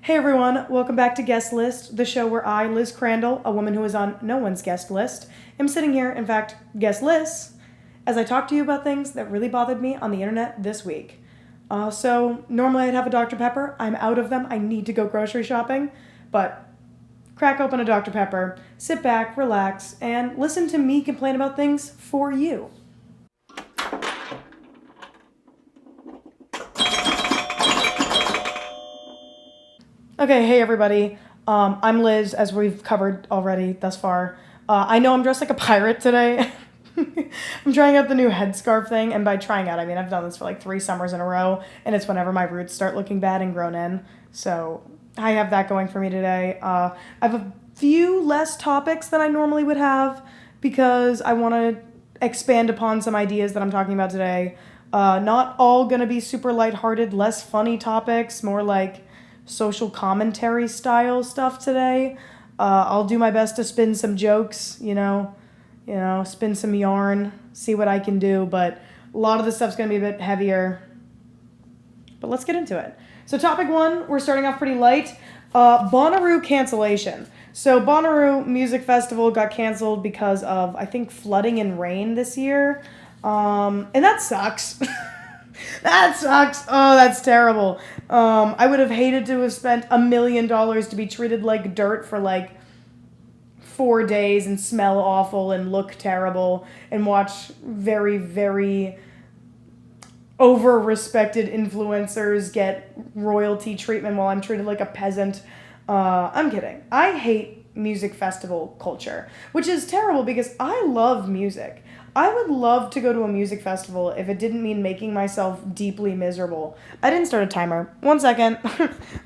Hey everyone, welcome back to Guest List, the show where I, Liz Crandall, a woman who is on no one's guest list, am sitting here, in fact, guest list, as I talk to you about things that really bothered me on the internet this week. So normally I'd have a Dr. Pepper. I'm out of them. I need to go grocery shopping, but crack open a Dr. Pepper, sit back, relax, and listen to me complain about things for you. Okay, hey everybody. I'm Liz, as we've covered already thus far. I know I'm dressed like a pirate today. I'm trying out the new headscarf thing, and by trying out, I mean I've done this for like 3 summers in a row, and it's whenever my roots start looking bad and grown in. So I have that going for me today. I have a few less topics than I normally would have because I want to expand upon some ideas that I'm talking about today. Not all going to be super lighthearted, less funny topics, more like social commentary style stuff today. I'll do my best to spin some jokes, spin some yarn, see what I can do, but a lot of this stuff's going to be a bit heavier. But let's get into it. So topic 1, we're starting off pretty light. Bonnaroo cancellation. So Bonnaroo Music Festival got canceled because of, I think, flooding and rain this year. And that sucks. That sucks. Oh, that's terrible. I would have hated to have spent $1 million to be treated like dirt for like 4 days and smell awful and look terrible and watch very, very over-respected influencers get royalty treatment while I'm treated like a peasant. I'm kidding. I hate music festival culture, which is terrible because I love music. I would love to go to a music festival if it didn't mean making myself deeply miserable. I didn't start a timer. 1 second.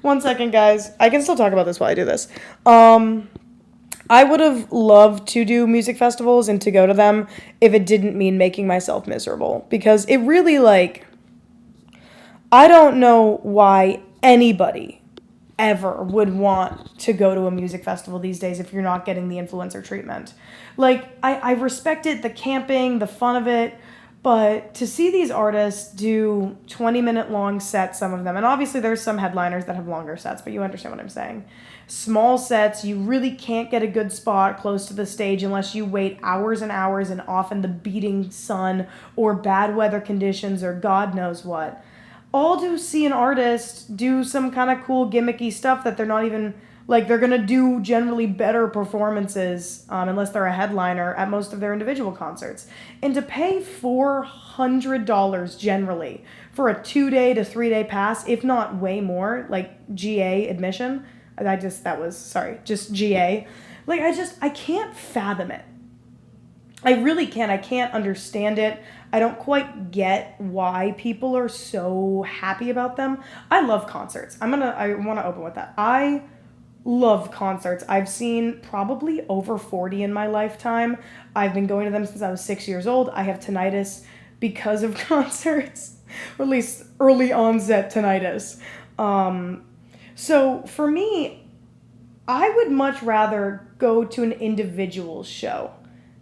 1 second, guys. I can still talk about this while I do this. I would have loved to do music festivals and to go to them if it didn't mean making myself miserable. Because it really, I don't know why anybody ever would want to go to a music festival these days if you're not getting the influencer treatment. I respect it, the camping, the fun of it, but to see these artists do 20-minute long sets, some of them, and obviously there's some headliners that have longer sets, but you understand what I'm saying. Small sets, you really can't get a good spot close to the stage unless you wait hours and hours in often the beating sun or bad weather conditions or God knows what. All to see an artist do some kind of cool gimmicky stuff that they're not even, they're going to do generally better performances, unless they're a headliner at most of their individual concerts. And to pay $400 generally for a 2-day to 3-day pass, if not way more, GA admission, just GA. I can't fathom it. I really can't. I can't understand it. I don't quite get why people are so happy about them. I love concerts. I want to open with that. I love concerts. I've seen probably over 40 in my lifetime. I've been going to them since I was 6 years old. I have tinnitus because of concerts, or at least early onset tinnitus. So for me, I would much rather go to an individual show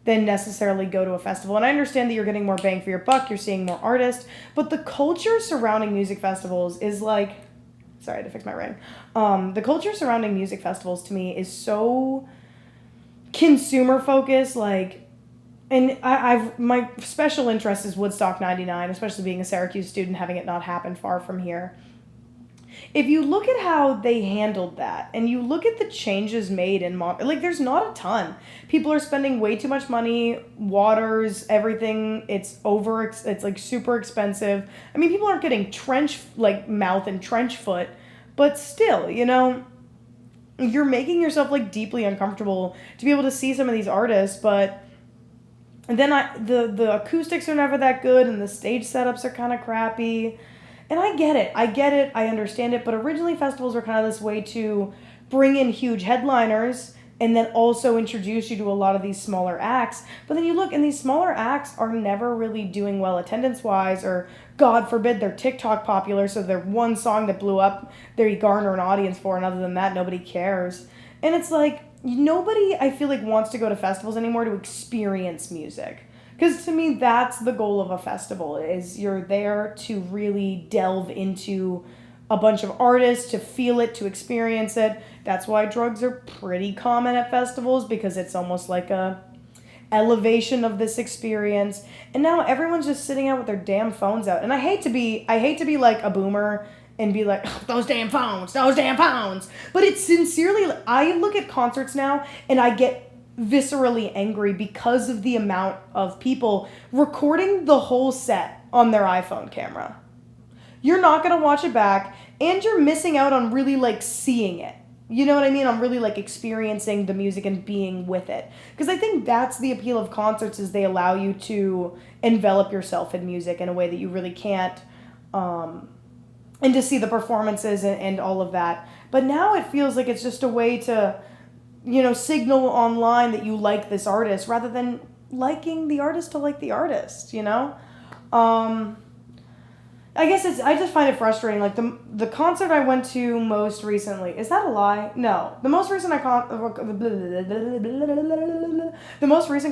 than necessarily go to a festival. And I understand that you're getting more bang for your buck, you're seeing more artists, but the culture surrounding music festivals is sorry, I had to fix my ring. The culture surrounding music festivals to me is so consumer focused, and my special interest is Woodstock 99, especially being a Syracuse student, having it not happen far from here. If you look at how they handled that, and you look at the changes made in there's not a ton. People are spending way too much money, waters, everything. It's super expensive. I mean, people aren't getting mouth and trench foot, but still, you're making yourself deeply uncomfortable to be able to see some of these artists, but then the acoustics are never that good, and the stage setups are kind of crappy. And I get it, I understand it, but originally festivals were kind of this way to bring in huge headliners and then also introduce you to a lot of these smaller acts. But then you look, and these smaller acts are never really doing well attendance-wise, or God forbid they're TikTok popular, so they're one song that blew up, they garner an audience for, and other than that, nobody cares. And it's nobody, I feel wants to go to festivals anymore to experience music. Because to me, that's the goal of a festival, is you're there to really delve into a bunch of artists to feel it, to experience it. That's why drugs are pretty common at festivals, because it's almost like a elevation of this experience. And now everyone's just sitting out with their damn phones out. And I hate to be like a boomer and be like, oh, those damn phones. But it's sincerely, I look at concerts now and I get viscerally angry because of the amount of people recording the whole set on their iPhone camera. You're not going to watch it back, and you're missing out on really like seeing it. You know what I mean? I'm really like experiencing the music and being with it. Because I think that's the appeal of concerts, is they allow you to envelop yourself in music in a way that you really can't, and to see the performances and all of that. But now it feels like it's just a way to, signal online that you like this artist rather than liking the artist to like the artist, I guess I just find it frustrating. Like the concert I went to most recently, is that a lie? No. The most recent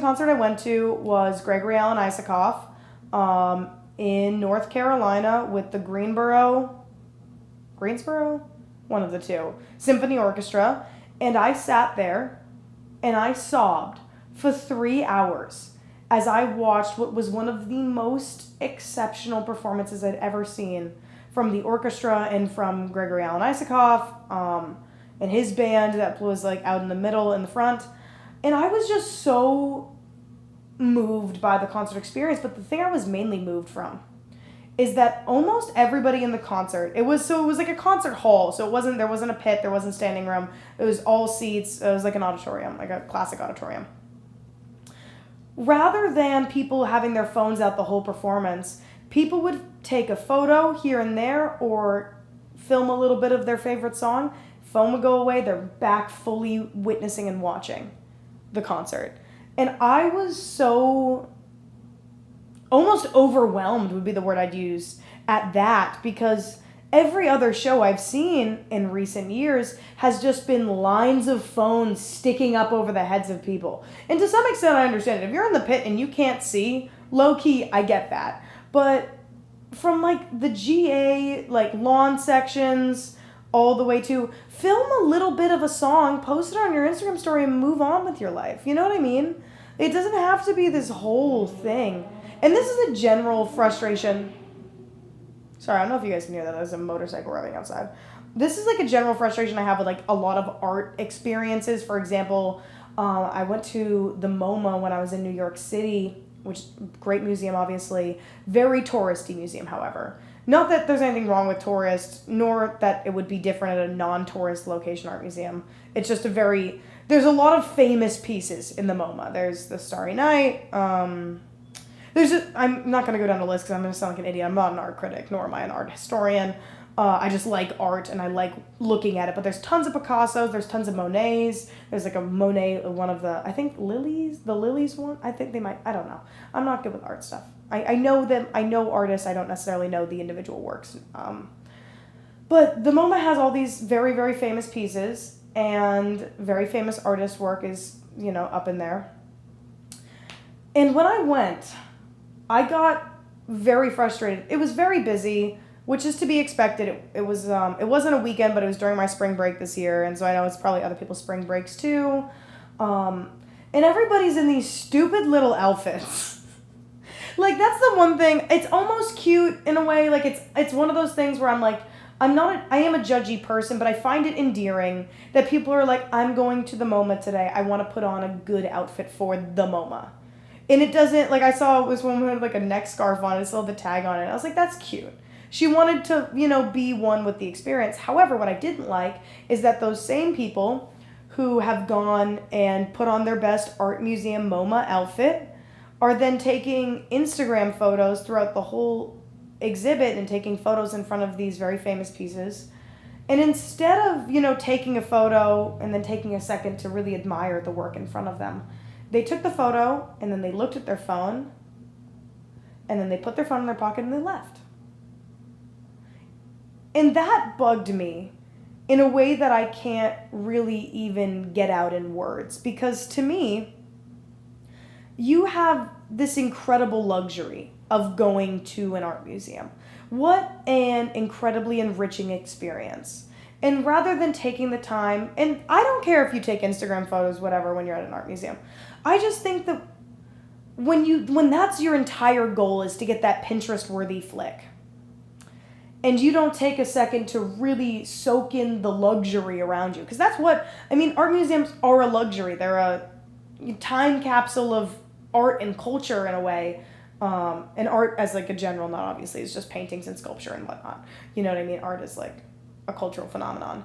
concert I went to was Gregory Alan Isakov in North Carolina with the Greensboro, one of the two, Symphony Orchestra, and I sat there and I sobbed for 3 hours as I watched what was one of the most exceptional performances I'd ever seen from the orchestra and from Gregory Alan Isakov and his band that was like out in the middle in the front. And I was just so moved by the concert experience. But the thing I was mainly moved from is that almost everybody in the concert, it was like a concert hall. So there wasn't a pit, there wasn't standing room. It was all seats. It was like an auditorium, like a classic auditorium. Rather than people having their phones out the whole performance, people would take a photo here and there or film a little bit of their favorite song. Phone would go away. They're back fully witnessing and watching the concert. And I was so almost overwhelmed would be the word I'd use at that, because every other show I've seen in recent years has just been lines of phones sticking up over the heads of people. And to some extent, I understand it. If you're in the pit and you can't see, low-key, I get that. But from, like, the GA, like, lawn sections all the way to film a little bit of a song, post it on your Instagram story, and move on with your life. You know what I mean? It doesn't have to be this whole thing. And this is a general frustration. Sorry, I don't know if you guys can hear that. There's a motorcycle revving outside. This is like a general frustration I have with like a lot of art experiences. For example, I went to the MoMA when I was in New York City, which great museum, obviously. Very touristy museum, however. Not that there's anything wrong with tourists, nor that it would be different at a non-tourist location art museum. It's just there's a lot of famous pieces in the MoMA. There's the Starry Night, I'm not going to go down the list because I'm going to sound like an idiot. I'm not an art critic, nor am I an art historian. I just like art and I like looking at it. But there's tons of Picassos. There's tons of Monets. There's like a Monet, one of the, I think the Lilies one. I think they might, I don't know. I'm not good with art stuff. I know them. I know artists. I don't necessarily know the individual works. But the MoMA has all these very, very famous pieces, and very famous artist work is, up in there. And when I went, I got very frustrated. It was very busy, which is to be expected. It wasn't a weekend, but it was during my spring break this year, and so I know it's probably other people's spring breaks too. And everybody's in these stupid little outfits. Like, that's the one thing. It's almost cute in a way. Like, it's one of those things where I'm like, I am a judgy person, but I find it endearing that people are like, I'm going to the MoMA today. I want to put on a good outfit for the MoMA. And it doesn't, like, I saw this woman with, like, a neck scarf on it, still had the tag on it. I was like, that's cute. She wanted to, be one with the experience. However, what I didn't like is that those same people who have gone and put on their best art museum MoMA outfit are then taking Instagram photos throughout the whole exhibit and taking photos in front of these very famous pieces. And instead of, taking a photo and then taking a second to really admire the work in front of them, they took the photo and then they looked at their phone and then they put their phone in their pocket and they left. And that bugged me in a way that I can't really even get out in words, because to me, you have this incredible luxury of going to an art museum. What an incredibly enriching experience. And rather than taking the time, and I don't care if you take Instagram photos, whatever, when you're at an art museum. I just think that when that's your entire goal is to get that Pinterest worthy flick, and you don't take a second to really soak in the luxury around you, because that's what I mean. Art museums are a luxury. They're a time capsule of art and culture in a way. And art as like a general, not obviously, it's just paintings and sculpture and whatnot. You know what I mean? Art is like a cultural phenomenon.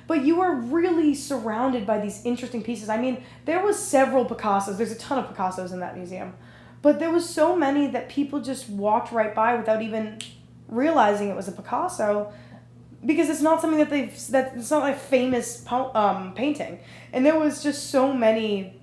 But you are really surrounded by these interesting pieces. I mean, there was several Picassos. There's a ton of Picassos in that museum. But there was so many that people just walked right by without even realizing it was a Picasso, because it's not something it's not like famous painting. And there was just so many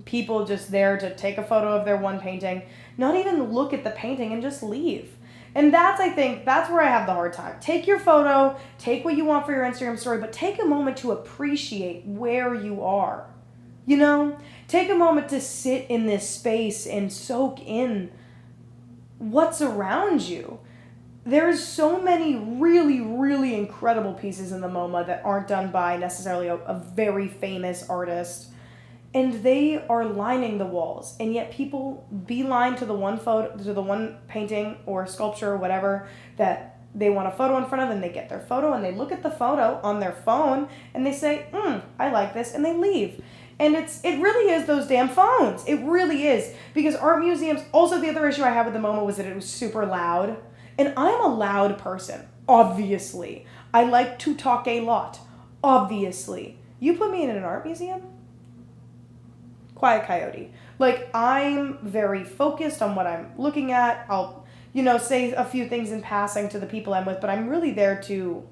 people just there to take a photo of their one painting, not even look at the painting and just leave. And I think that's where I have the hard time. Take your photo, take what you want for your Instagram story, but take a moment to appreciate where you are. You know? Take a moment to sit in this space and soak in what's around you. There's so many really, really incredible pieces in the MoMA that aren't done by necessarily a very famous artist. And they are lining the walls, and yet people beeline to the one photo, to the one painting or sculpture or whatever that they want a photo in front of, and they get their photo and they look at the photo on their phone and they say, I like this, and they leave. And it really is those damn phones. It really is. Because art museums, also the other issue I had with the MoMA was that it was super loud. And I'm a loud person, obviously. I like to talk a lot, obviously. You put me in an art museum? Quiet coyote. Like, I'm very focused on what I'm looking at. I'll, say a few things in passing to the people I'm with, but I'm really there to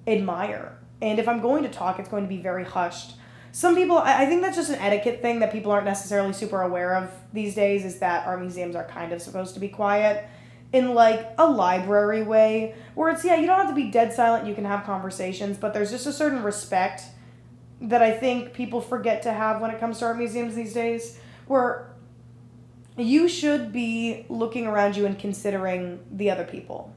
admire. And if I'm going to talk, it's going to be very hushed. Some people, I think that's just an etiquette thing that people aren't necessarily super aware of these days, is that art museums are kind of supposed to be quiet in like a library way, where it's, you don't have to be dead silent, you can have conversations, but there's just a certain respect that I think people forget to have when it comes to art museums these days, where you should be looking around you and considering the other people,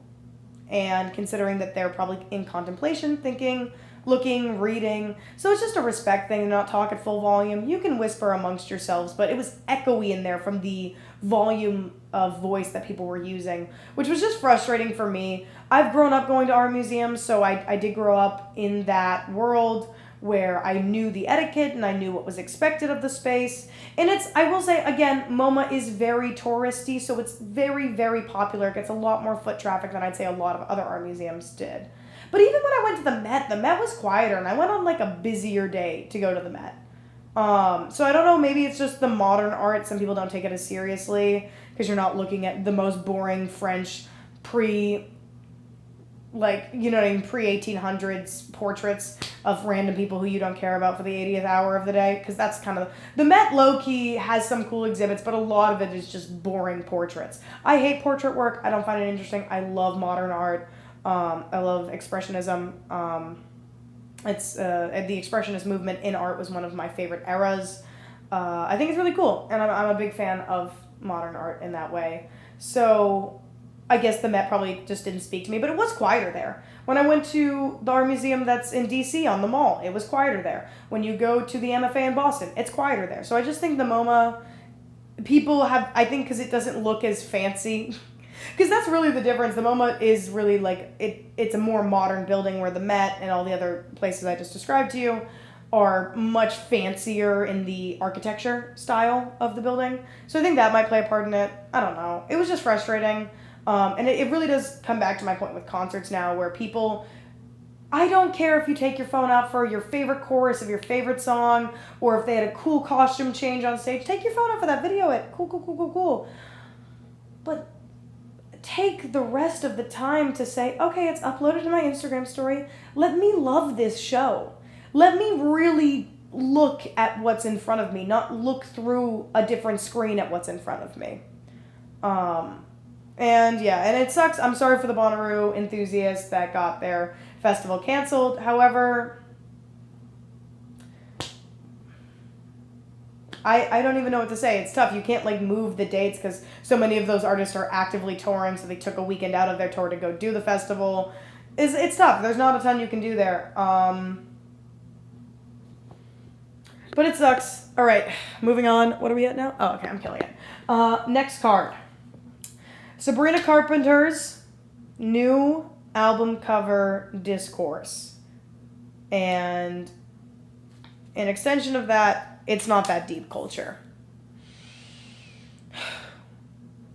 and considering that they're probably in contemplation, thinking, looking, reading. So it's just a respect thing, not talk at full volume. You can whisper amongst yourselves, but it was echoey in there from the volume of voice that people were using, which was just frustrating for me. I've grown up going to art museums, so I did grow up in that world where I knew the etiquette and I knew what was expected of the space. And I will say, again, MoMA is very touristy, so it's very, very popular. It gets a lot more foot traffic than I'd say a lot of other art museums did. But even when I went to the Met was quieter, and I went on like a busier day to go to the Met. So I don't know, maybe it's just the modern art. Some people don't take it as seriously because you're not looking at the most boring French pre-1800s portraits of random people who you don't care about for the 80th hour of the day, because that's kind of... The Met low-key has some cool exhibits, but a lot of it is just boring portraits. I hate portrait work. I don't find it interesting. I love modern art. I love Expressionism. The Expressionist movement in art was one of my favorite eras. I think it's really cool, and I'm a big fan of modern art in that way. So I guess the Met probably just didn't speak to me, but it was quieter there. When I went to the art museum that's in DC on the mall, it was quieter there. When you go to the MFA in Boston, it's quieter there. So I just think the MoMA, people have, I think because it doesn't look as fancy, because that's really the difference. The MoMA is really like, it's a more modern building, where the Met and all the other places I just described to you are much fancier in the architecture style of the building. So I think that might play a part in it. I don't know. It was just frustrating. And it really does come back to my point with concerts now, where people... I don't care if you take your phone out for your favorite chorus of your favorite song, or if they had a cool costume change on stage. Take your phone out for that, video it. Cool. But take the rest of the time to say, okay, it's uploaded to my Instagram story. Let me love this show. Let me really look at what's in front of me, not look through a different screen at what's in front of me. And it sucks. I'm sorry for the Bonnaroo enthusiasts that got their festival canceled. However, I don't even know what to say. It's tough. You can't like move the dates because so many of those artists are actively touring, so they took a weekend out of their tour to go do the festival. It's tough. There's not a ton you can do there. But it sucks. All right, moving on. What are we at now? Oh, okay, I'm killing it. Next card. Sabrina Carpenter's new album cover discourse. And an extension of that, it's not that deep culture.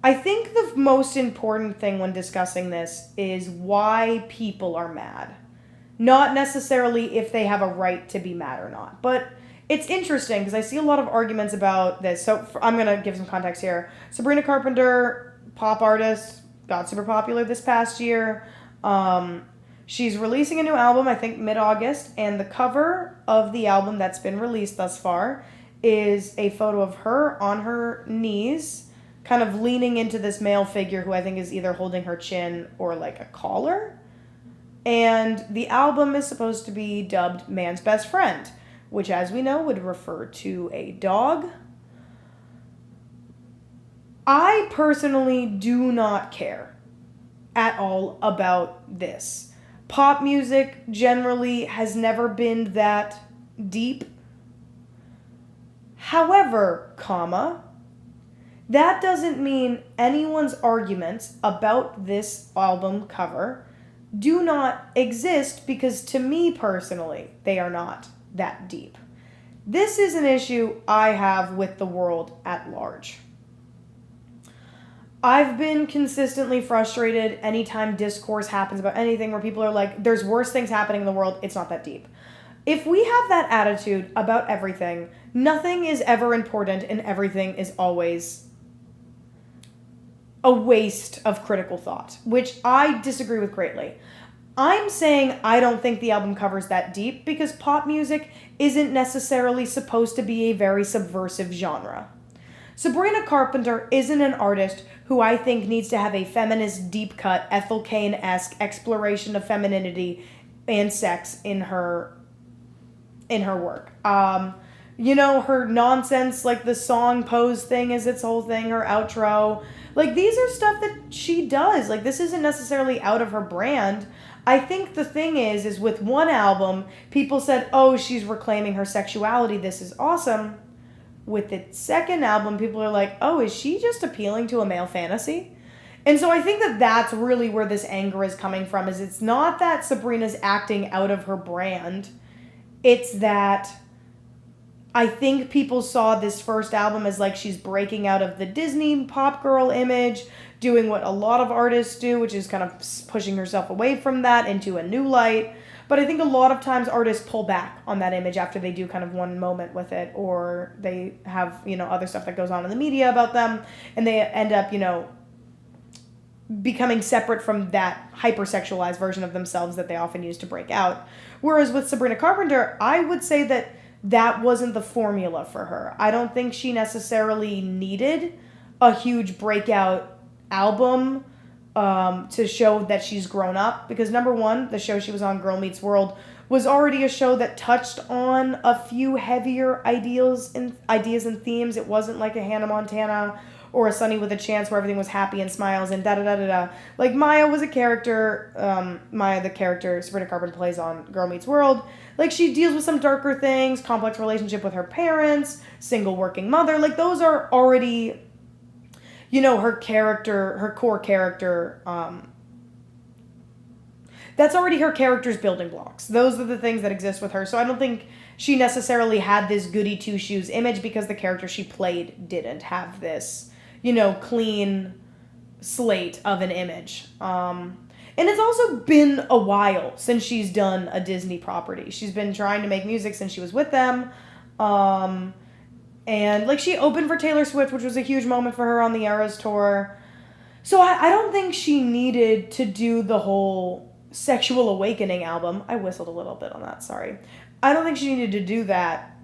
I think the most important thing when discussing this is why people are mad. Not necessarily if they have a right to be mad or not. But it's interesting because I see a lot of arguments about this. So I'm going to give some context here. Sabrina Carpenter, pop artist, got super popular this past year. She's releasing a new album, I think mid-August, and the cover of the album that's been released thus far is a photo of her on her knees, kind of leaning into this male figure who I think is either holding her chin or like a collar. And the album is supposed to be dubbed Man's Best Friend, which as we know would refer to a dog. I personally do not care at all about this. Pop music generally has never been that deep. However, that doesn't mean anyone's arguments about this album cover do not exist, because to me personally, they are not that deep. This is an issue I have with the world at large. I've been consistently frustrated anytime discourse happens about anything where people are like, there's worse things happening in the world, it's not that deep. If we have that attitude about everything, nothing is ever important and everything is always a waste of critical thought, which I disagree with greatly. I'm saying I don't think the album cover's that deep because pop music isn't necessarily supposed to be a very subversive genre. Sabrina Carpenter isn't an artist who I think needs to have a feminist, deep-cut, Ethel Cain-esque exploration of femininity and sex in her work. Her nonsense, like the song Pose thing is its whole thing, her outro. Like, these are stuff that she does. Like, this isn't necessarily out of her brand. I think the thing is with one album, people said, oh, she's reclaiming her sexuality, this is awesome. With the second album, people are like, oh, is she just appealing to a male fantasy? And so I think that that's really where this anger is coming from, is it's not that Sabrina's acting out of her brand. It's that I think people saw this first album as like she's breaking out of the Disney pop girl image, doing what a lot of artists do, which is kind of pushing herself away from that into a new light. But I think a lot of times artists pull back on that image after they do kind of one moment with it, or they have, other stuff that goes on in the media about them, and they end up, becoming separate from that hypersexualized version of themselves that they often use to break out. Whereas with Sabrina Carpenter, I would say that wasn't the formula for her. I don't think she necessarily needed a huge breakout album to show that she's grown up, because number one, the show she was on, Girl Meets World, was already a show that touched on a few heavier ideas and themes. It wasn't like a Hannah Montana or a Sunny with a Chance where everything was happy and smiles and da-da-da-da-da. Like, Maya was a character, the character Sabrina Carpenter plays on Girl Meets World. Like, she deals with some darker things, complex relationship with her parents, single working mother. Like, those are already, her character, her core character, that's already her character's building blocks. Those are the things that exist with her. So I don't think she necessarily had this goody two-shoes image because the character she played didn't have this, clean slate of an image. And it's also been a while since she's done a Disney property. She's been trying to make music since she was with them. And, like, she opened for Taylor Swift, which was a huge moment for her on the Eras tour. So I don't think she needed to do the whole Sexual Awakening album. I whistled a little bit on that, sorry. I don't think she needed to do that.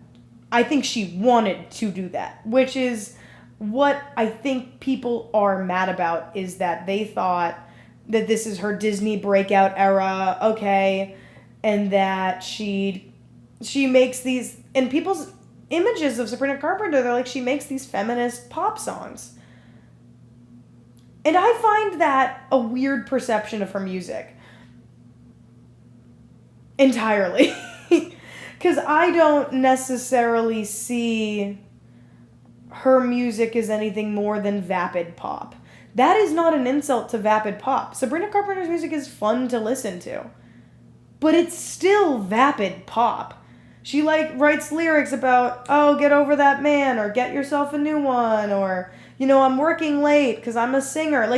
I think she wanted to do that, which is what I think people are mad about, is that they thought that this is her Disney breakout era, okay, and that she makes these, and people's images of Sabrina Carpenter. They're like, she makes these feminist pop songs. And I find that a weird perception of her music. Entirely. Because I don't necessarily see her music as anything more than vapid pop. That is not an insult to vapid pop. Sabrina Carpenter's music is fun to listen to. But it's still vapid pop. She writes lyrics about, oh, get over that man, or get yourself a new one, or, I'm working late because I'm a singer.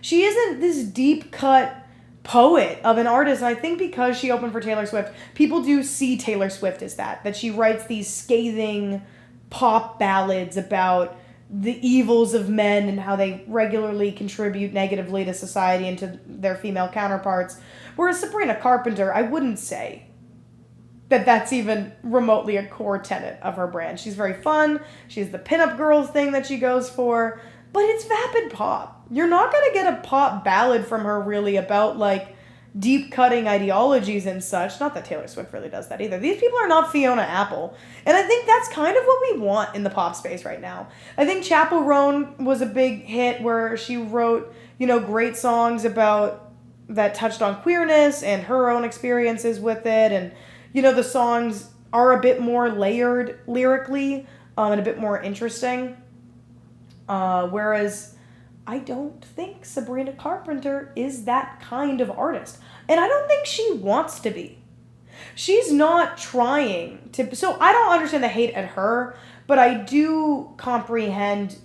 She isn't this deep cut poet of an artist. And I think because she opened for Taylor Swift, people do see Taylor Swift as that she writes these scathing pop ballads about the evils of men and how they regularly contribute negatively to society and to their female counterparts. Whereas Sabrina Carpenter, I wouldn't say that that's even remotely a core tenet of her brand. She's very fun. She has the pinup girls thing that she goes for, but it's vapid pop. You're not going to get a pop ballad from her really about deep cutting ideologies and such. Not that Taylor Swift really does that either. These people are not Fiona Apple. And I think that's kind of what we want in the pop space right now. I think Chapel Roan was a big hit where she wrote, great songs about that touched on queerness and her own experiences with it. And, the songs are a bit more layered lyrically and a bit more interesting. Whereas I don't think Sabrina Carpenter is that kind of artist. And I don't think she wants to be. She's not trying to. So I don't understand the hate at her, but I do comprehend.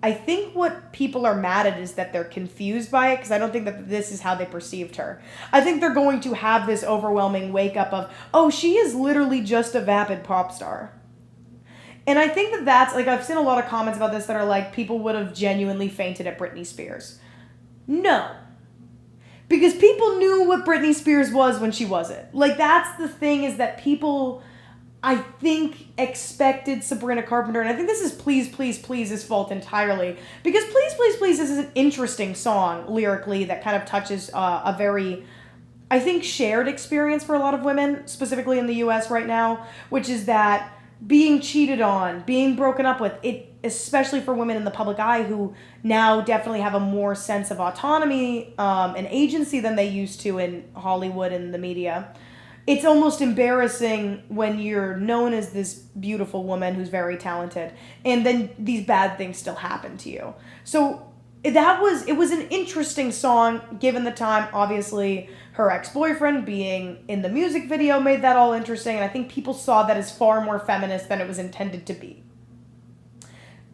I think what people are mad at is that they're confused by it, because I don't think that this is how they perceived her. I think they're going to have this overwhelming wake up of, oh, she is literally just a vapid pop star. And I think that's, I've seen a lot of comments about this that are people would have genuinely fainted at Britney Spears. No. Because people knew what Britney Spears was when she wasn't. That's the thing, is that people, I think, expected Sabrina Carpenter, and I think this is Please, Please, Please's fault entirely. Because Please, Please, Please is an interesting song, lyrically, that kind of touches a very, I think, shared experience for a lot of women, specifically in the U.S. right now, which is that being cheated on, being broken up with, it, especially for women in the public eye who now definitely have a more sense of autonomy and agency than they used to in Hollywood and the media. It's almost embarrassing when you're known as this beautiful woman who's very talented, and then these bad things still happen to you. So it was an interesting song given the time. Obviously, her ex-boyfriend being in the music video made that all interesting, and I think people saw that as far more feminist than it was intended to be.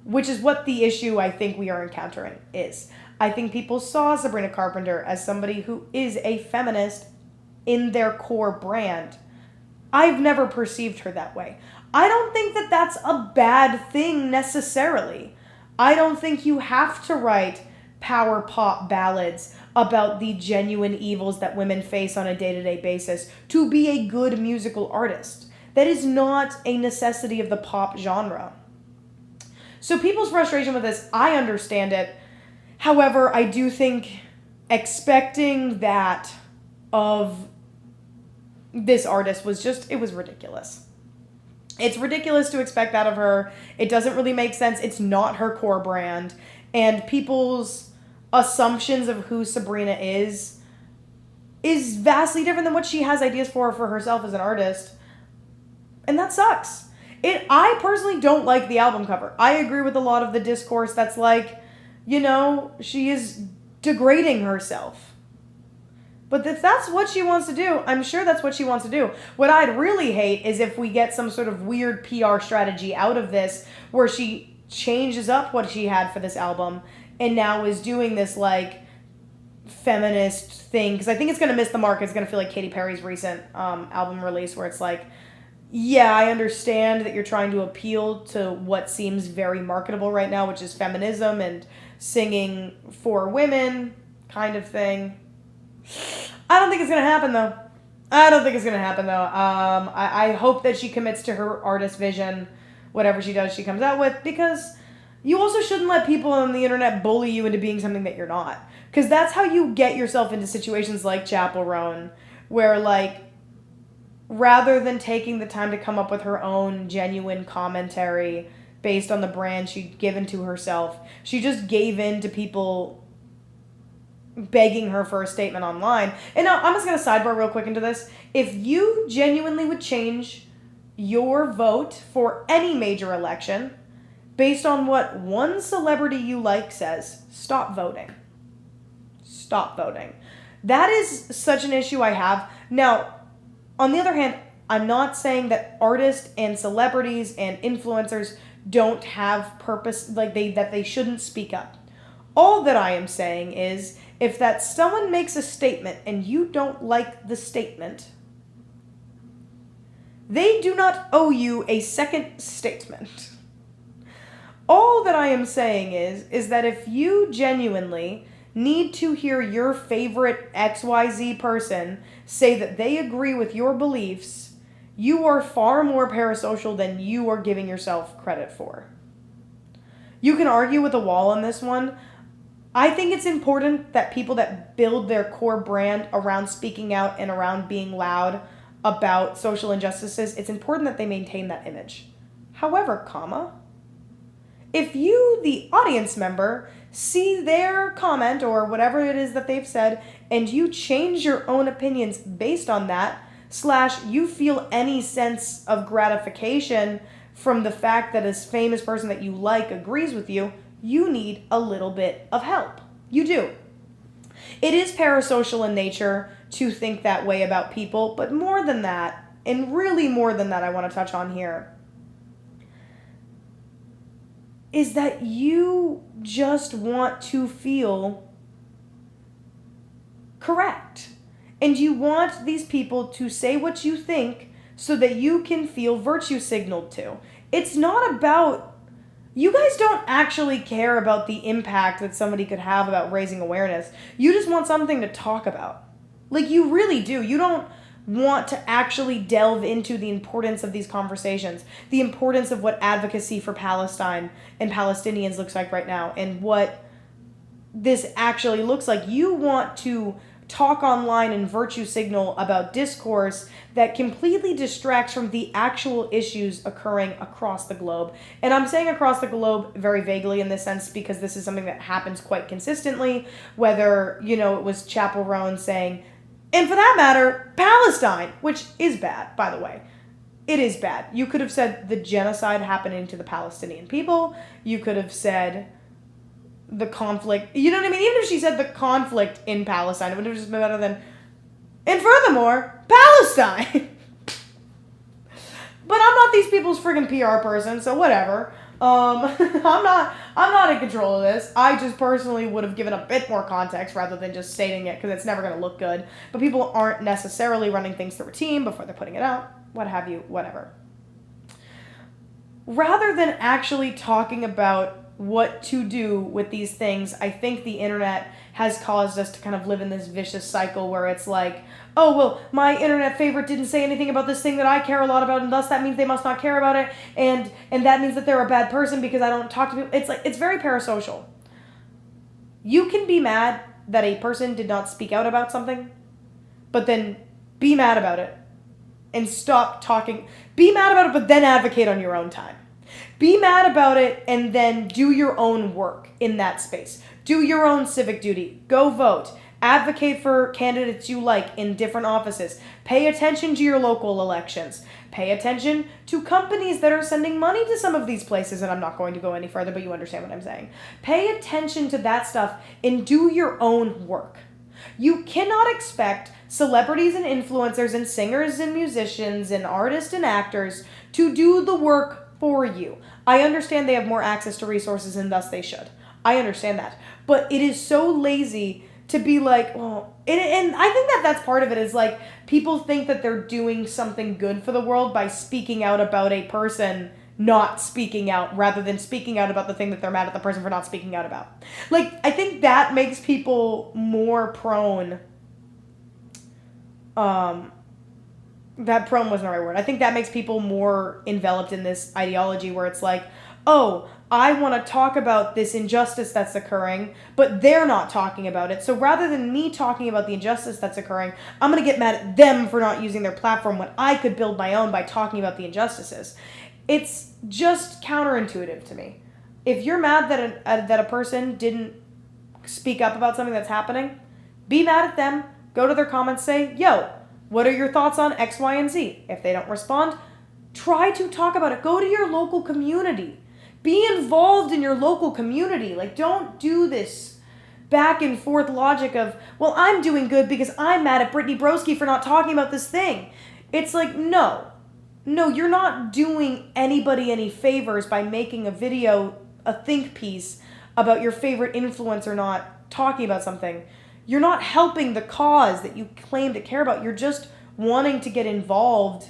Which is what the issue I think we are encountering is. I think people saw Sabrina Carpenter as somebody who is a feminist in their core brand. I've never perceived her that way. I don't think that that's a bad thing necessarily. I don't think you have to write power pop ballads about the genuine evils that women face on a day-to-day basis to be a good musical artist. That is not a necessity of the pop genre. So people's frustration with this, I understand it. However, I do think expecting that of this artist was it was ridiculous. It's ridiculous to expect that of her. It doesn't really make sense. It's not her core brand. And people's assumptions of who Sabrina is vastly different than what she has ideas for herself as an artist. And that sucks. I personally don't like the album cover. I agree with a lot of the discourse that's she is degrading herself. But if that's what she wants to do, I'm sure that's what she wants to do. What I'd really hate is if we get some sort of weird PR strategy out of this where she changes up what she had for this album and now is doing this feminist thing. Because I think it's going to miss the mark. It's going to feel like Katy Perry's recent album release where it's yeah, I understand that you're trying to appeal to what seems very marketable right now, which is feminism and singing for women kind of thing. I don't think it's going to happen, though. I hope that she commits to her artist vision, whatever she does, she comes out with, because you also shouldn't let people on the internet bully you into being something that you're not. Because that's how you get yourself into situations like Chapel Roan, where, rather than taking the time to come up with her own genuine commentary based on the brand she'd given to herself. She just gave in to people begging her for a statement online. And now I'm just going to sidebar real quick into this. If you genuinely would change your vote for any major election based on what one celebrity you like says, stop voting. Stop voting. That is such an issue I have. Now, on the other hand, I'm not saying that artists and celebrities and influencers don't have purpose, that they shouldn't speak up. All that I am saying is, if that someone makes a statement and you don't like the statement, they do not owe you a second statement. All that I am saying is that if you genuinely need to hear your favorite XYZ person say that they agree with your beliefs, you are far more parasocial than you are giving yourself credit for. You can argue with a wall on this one. I think it's important that people that build their core brand around speaking out and around being loud about social injustices, it's important that they maintain that image. However, if you, the audience member, see their comment or whatever it is that they've said, and you change your own opinions based on that, / you feel any sense of gratification from the fact that this famous person that you like agrees with you, you need a little bit of help. You do. It is parasocial in nature to think that way about people, but more than that, and really more than that I want to touch on here, is that you just want to feel correct. And you want these people to say what you think so that you can feel virtue signaled to. It's not about, you guys don't actually care about the impact that somebody could have about raising awareness. You just want something to talk about. You really do. You don't want to actually delve into the importance of these conversations, the importance of what advocacy for Palestine and Palestinians looks like right now, and what this actually looks like. You want to talk online and virtue signal about discourse that completely distracts from the actual issues occurring across the globe. And I'm saying across the globe very vaguely in this sense because this is something that happens quite consistently, whether, it was Chappell Roan saying, and for that matter, Palestine, which is bad, by the way. It is bad. You could have said the genocide happening to the Palestinian people. You could have said the conflict. You know what I mean? Even if she said the conflict in Palestine, it would have just been better than, and furthermore, Palestine. But I'm not these people's friggin' PR person, so whatever. I'm not in control of this. I just personally would have given a bit more context rather than just stating it because it's never going to look good. But people aren't necessarily running things through a team before they're putting it out. What have you, whatever. Rather than actually talking about what to do with these things, I think the internet has caused us to kind of live in this vicious cycle where it's like, oh, well, my internet favorite didn't say anything about this thing that I care a lot about, and thus that means they must not care about it, and that means that they're a bad person because I don't talk to people. It's very parasocial. You can be mad that a person did not speak out about something, but then be mad about it and stop talking. Be mad about it, but then advocate on your own time. Be mad about it and then do your own work in that space. Do your own civic duty. Go vote. Advocate for candidates you like in different offices. Pay attention to your local elections. Pay attention to companies that are sending money to some of these places, and I'm not going to go any further, but you understand what I'm saying. Pay attention to that stuff and do your own work. You cannot expect celebrities and influencers and singers and musicians and artists and actors to do the work for you. I understand they have more access to resources and thus they should. I understand that. But it is so lazy to be like, well, and I think that's part of it is like people think that they're doing something good for the world by speaking out about a person not speaking out rather than speaking out about the thing that they're mad at the person for not speaking out about. I think that makes people more prone, that prone wasn't the right word. I think that makes people more enveloped in this ideology where it's like, oh, I want to talk about this injustice that's occurring, but they're not talking about it. So rather than me talking about the injustice that's occurring, I'm going to get mad at them for not using their platform when I could build my own by talking about the injustices. It's just counterintuitive to me. If you're mad that a person didn't speak up about something that's happening, be mad at them, go to their comments, say, yo, what are your thoughts on X, Y, and Z? If they don't respond, try to talk about it. Go to your local community. Be involved in your local community. Like, don't do this back and forth logic of, well, I'm doing good because I'm mad at Brittany Broski for not talking about this thing. It's like, no, you're not doing anybody any favors by making a video, a think piece about your favorite influencer not talking about something. You're not helping the cause that you claim to care about. You're just wanting to get involved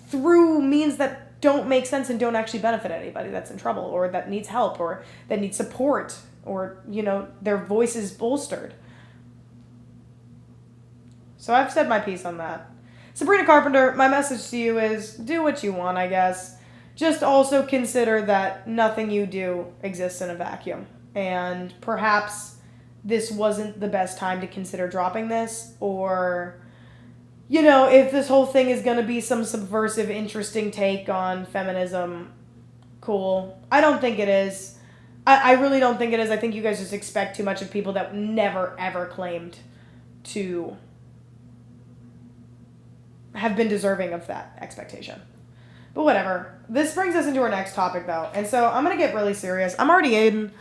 through means that don't make sense and don't actually benefit anybody that's in trouble or that needs help or that needs support or, their voice is bolstered. So I've said my piece on that. Sabrina Carpenter, my message to you is do what you want, I guess. Just also consider that nothing you do exists in a vacuum. And perhaps this wasn't the best time to consider dropping this, or, if this whole thing is going to be some subversive, interesting take on feminism, cool. I don't think it is. I really don't think it is. I think you guys just expect too much of people that never, ever claimed to have been deserving of that expectation. But whatever. This brings us into our next topic, though. And so I'm going to get really serious. I'm already in...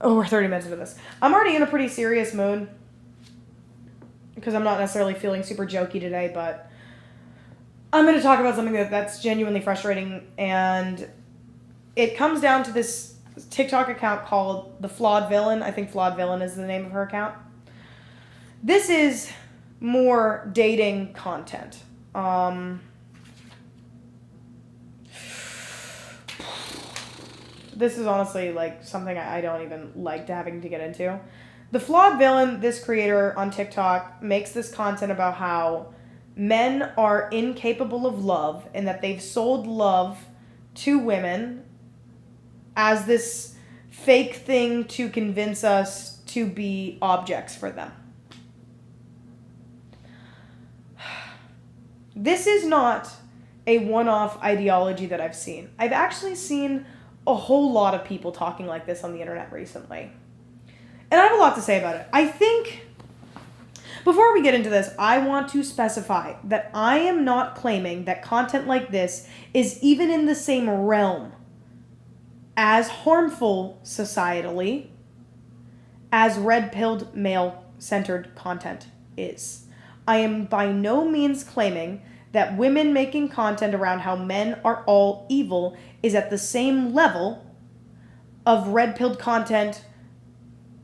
Oh, we're 30 minutes into this. I'm already in a pretty serious mood because I'm not necessarily feeling super jokey today, but I'm going to talk about something that's genuinely frustrating, and it comes down to this TikTok account called The Flawed Villain. I think Flawed Villain is the name of her account. This is more dating content. This is honestly something I don't even like having to get into. The Flawed Villain, this creator on TikTok, makes this content about how men are incapable of love and that they've sold love to women as this fake thing to convince us to be objects for them. This is not a one-off ideology that I've seen. I've actually seen a whole lot of people talking like this on the internet recently. And I have a lot to say about it. I think, before we get into this, I want to specify that I am not claiming that content like this is even in the same realm as harmful societally as red-pilled male-centered content is. I am by no means claiming that women making content around how men are all evil is at the same level of red-pilled content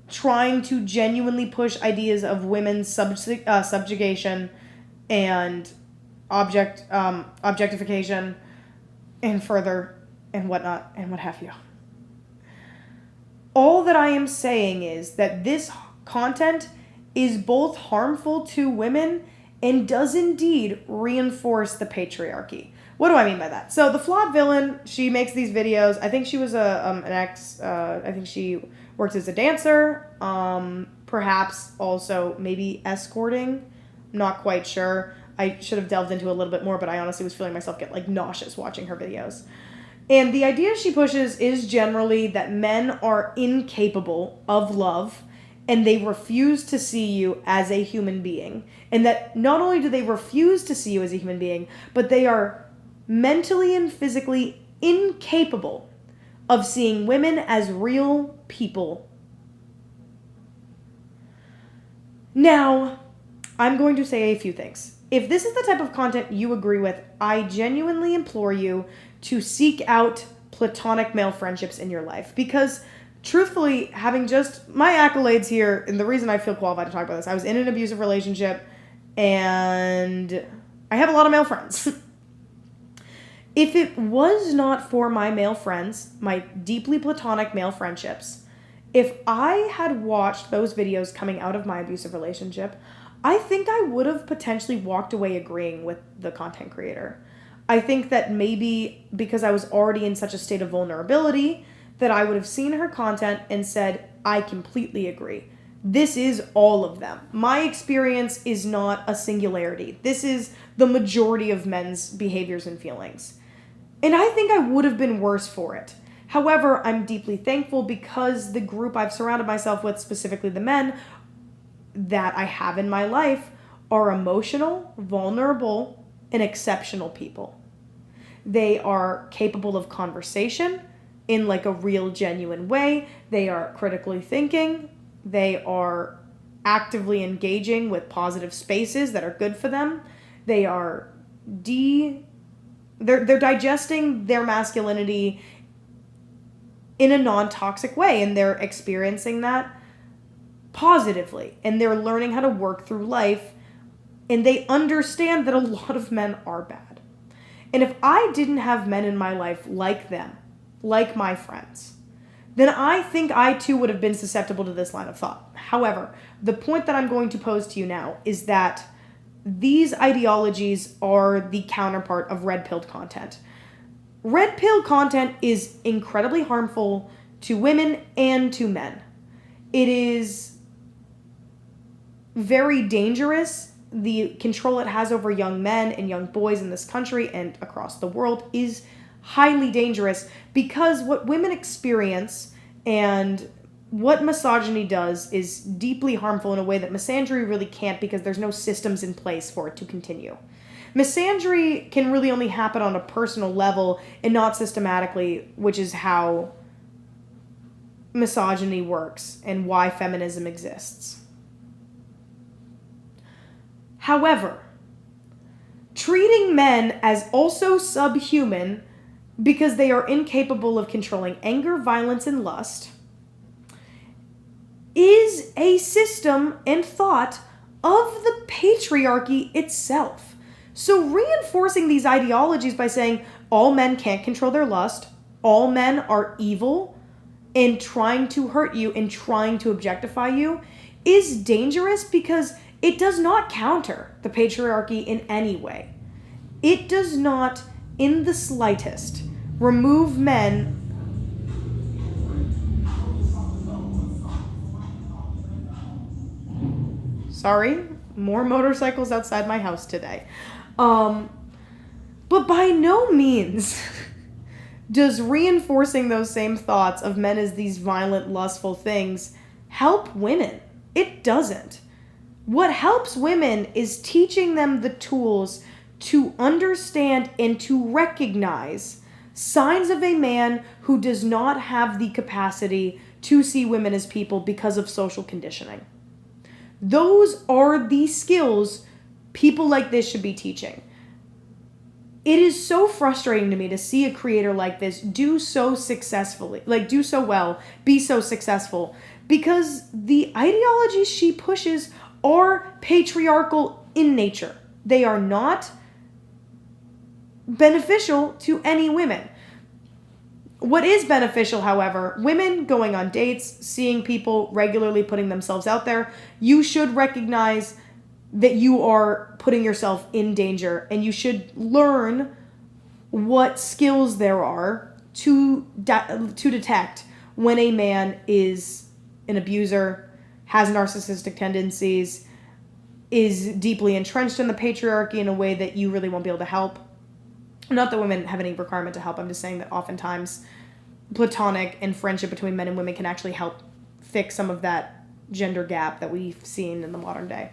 trying to genuinely push ideas of women's subjugation and objectification and further and whatnot and what have you. All that I am saying is that this content is both harmful to women and does indeed reinforce the patriarchy. What do I mean by that? So the Flawed Villain, she makes these videos. I think she was I think she worked as a dancer, perhaps also maybe escorting. I'm not quite sure. I should have delved into a little bit more, but I honestly was feeling myself get nauseous watching her videos. And the idea she pushes is generally that men are incapable of love and they refuse to see you as a human being. And that not only do they refuse to see you as a human being, but they are mentally and physically incapable of seeing women as real people. Now, I'm going to say a few things. If this is the type of content you agree with, I genuinely implore you to seek out platonic male friendships in your life. Because truthfully, having just my accolades here, and the reason I feel qualified to talk about this, I was in an abusive relationship, and I have a lot of male friends. If it was not for my male friends, my deeply platonic male friendships, if I had watched those videos coming out of my abusive relationship, I think I would have potentially walked away agreeing with the content creator. I think that maybe because I was already in such a state of vulnerability that I would have seen her content and said, I completely agree. This is all of them. My experience is not a singularity. This is the majority of men's behaviors and feelings. And I think I would have been worse for it. However, I'm deeply thankful because the group I've surrounded myself with, specifically the men that I have in my life, are emotional, vulnerable, and exceptional people. They are capable of conversation in like a real, genuine way. They are critically thinking. They are actively engaging with positive spaces that are good for them. They are they're digesting their masculinity in a non-toxic way, and they're experiencing that positively, and they're learning how to work through life, and they understand that a lot of men are bad. And if I didn't have men in my life like them, like my friends, then I think I too would have been susceptible to this line of thought. However, the point that I'm going to pose to you now is that these ideologies are the counterpart of red-pilled content. Red-pilled content is incredibly harmful to women and to men. It is very dangerous. The control it has over young men and young boys in this country and across the world is highly dangerous, because what women experience and what misogyny does is deeply harmful in a way that misandry really can't, because there's no systems in place for it to continue. Misandry can really only happen on a personal level and not systematically, which is how misogyny works and why feminism exists. However, treating men as also subhuman because they are incapable of controlling anger, violence, and lust is a system and thought of the patriarchy itself. So reinforcing these ideologies by saying all men can't control their lust, all men are evil and trying to hurt you and trying to objectify you is dangerous, because it does not counter the patriarchy in any way. It does not, in the slightest, remove men. Sorry, more motorcycles outside my house today. But by no means does reinforcing those same thoughts of men as these violent, lustful things help women. It doesn't. What helps women is teaching them the tools to understand and to recognize signs of a man who does not have the capacity to see women as people because of social conditioning. Those are the skills people like this should be teaching. It is so frustrating to me to see a creator like this do so successfully, do so well, be so successful, because the ideologies she pushes are patriarchal in nature. They are not beneficial to any women. What is beneficial, however, women going on dates, seeing people regularly putting themselves out there, you should recognize that you are putting yourself in danger, and you should learn what skills there are to detect when a man is an abuser, has narcissistic tendencies, is deeply entrenched in the patriarchy in a way that you really won't be able to help. Not that women have any requirement to help. I'm just saying that oftentimes platonic and friendship between men and women can actually help fix some of that gender gap that we've seen in the modern day.